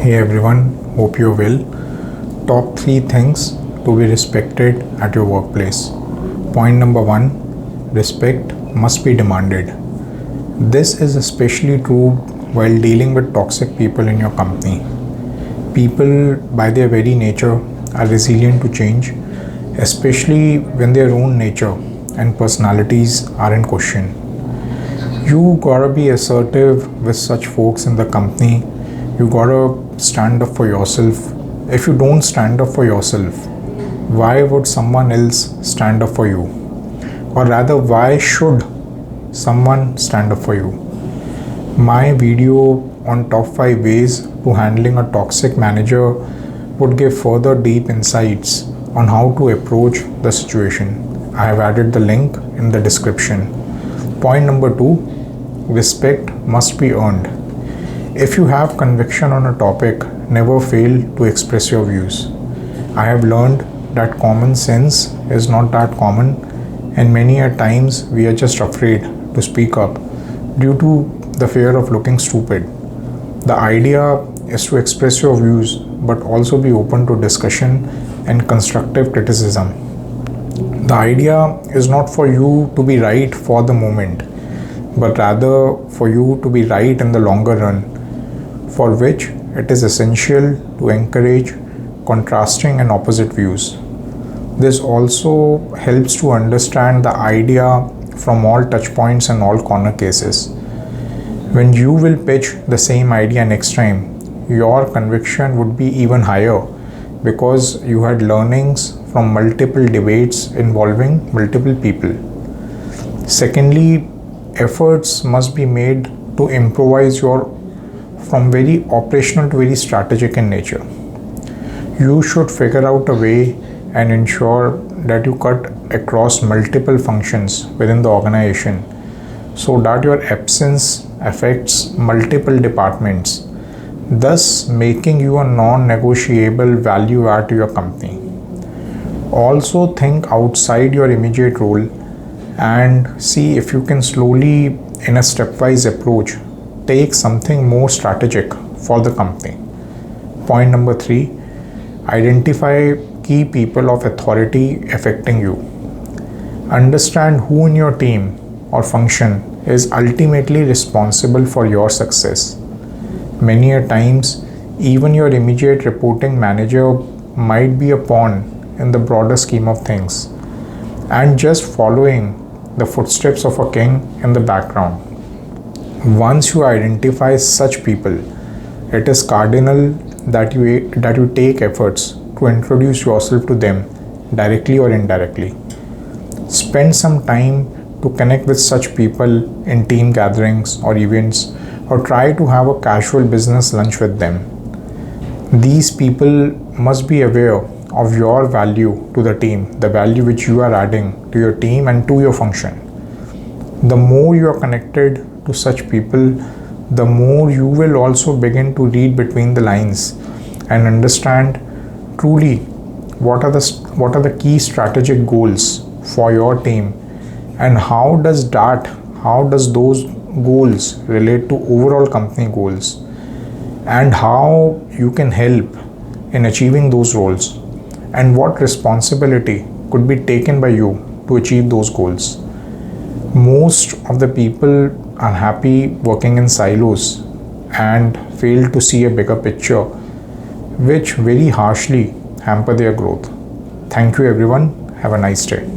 Hey everyone, hope you're well. Top 3 things to be respected at your workplace. Point number 1, respect must be demanded. This is especially true while dealing with toxic people in your company. People, by their very nature, are resilient to change, especially when their own nature and personalities are in question. You gotta be assertive with such folks in the company. You gotta stand up for yourself. If you don't stand up for yourself, why would someone else stand up for you? Or rather, why should someone stand up for you? My video on top 5 ways to handling a toxic manager would give further deep insights on how to approach the situation. I have added the link in the description. Point number 2, respect must be earned. If you have conviction on a topic, never fail to express your views. I have learned that common sense is not that common, and many a times we are just afraid to speak up due to the fear of looking stupid. The idea is to express your views but also be open to discussion and constructive criticism. The idea is not for you to be right for the moment, but rather for you to be right in the longer run, for which it is essential to encourage contrasting and opposite views. This also helps to understand the idea from all touch points and all corner cases. When you will pitch the same idea next time, your conviction would be even higher because you had learnings from multiple debates involving multiple people. Secondly, efforts must be made to improvise from very operational to very strategic in nature. You should figure out a way and ensure that you cut across multiple functions within the organization so that your absence affects multiple departments, thus making you a non-negotiable value add to your company. Also think outside your immediate role and see if you can slowly, in a stepwise approach, take something more strategic for the company. Point number 3, identify key people of authority affecting you. Understand who in your team or function is ultimately responsible for your success. Many a times, even your immediate reporting manager might be a pawn in the broader scheme of things and just following the footsteps of a king in the background. Once you identify such people, it is cardinal that you take efforts to introduce yourself to them directly or indirectly. Spend some time to connect with such people in team gatherings or events, or try to have a casual business lunch with them. These people must be aware of your value to the team, the value which you are adding to your team and to your function. The more you are connected to such people, the more you will also begin to read between the lines and understand truly what are the key strategic goals for your team, and how does those goals relate to overall company goals, and how you can help in achieving those goals, and what responsibility could be taken by you to achieve those goals. Most of the people are happy working in silos and fail to see a bigger picture, which very harshly hamper their growth. Thank you everyone. Have a nice day.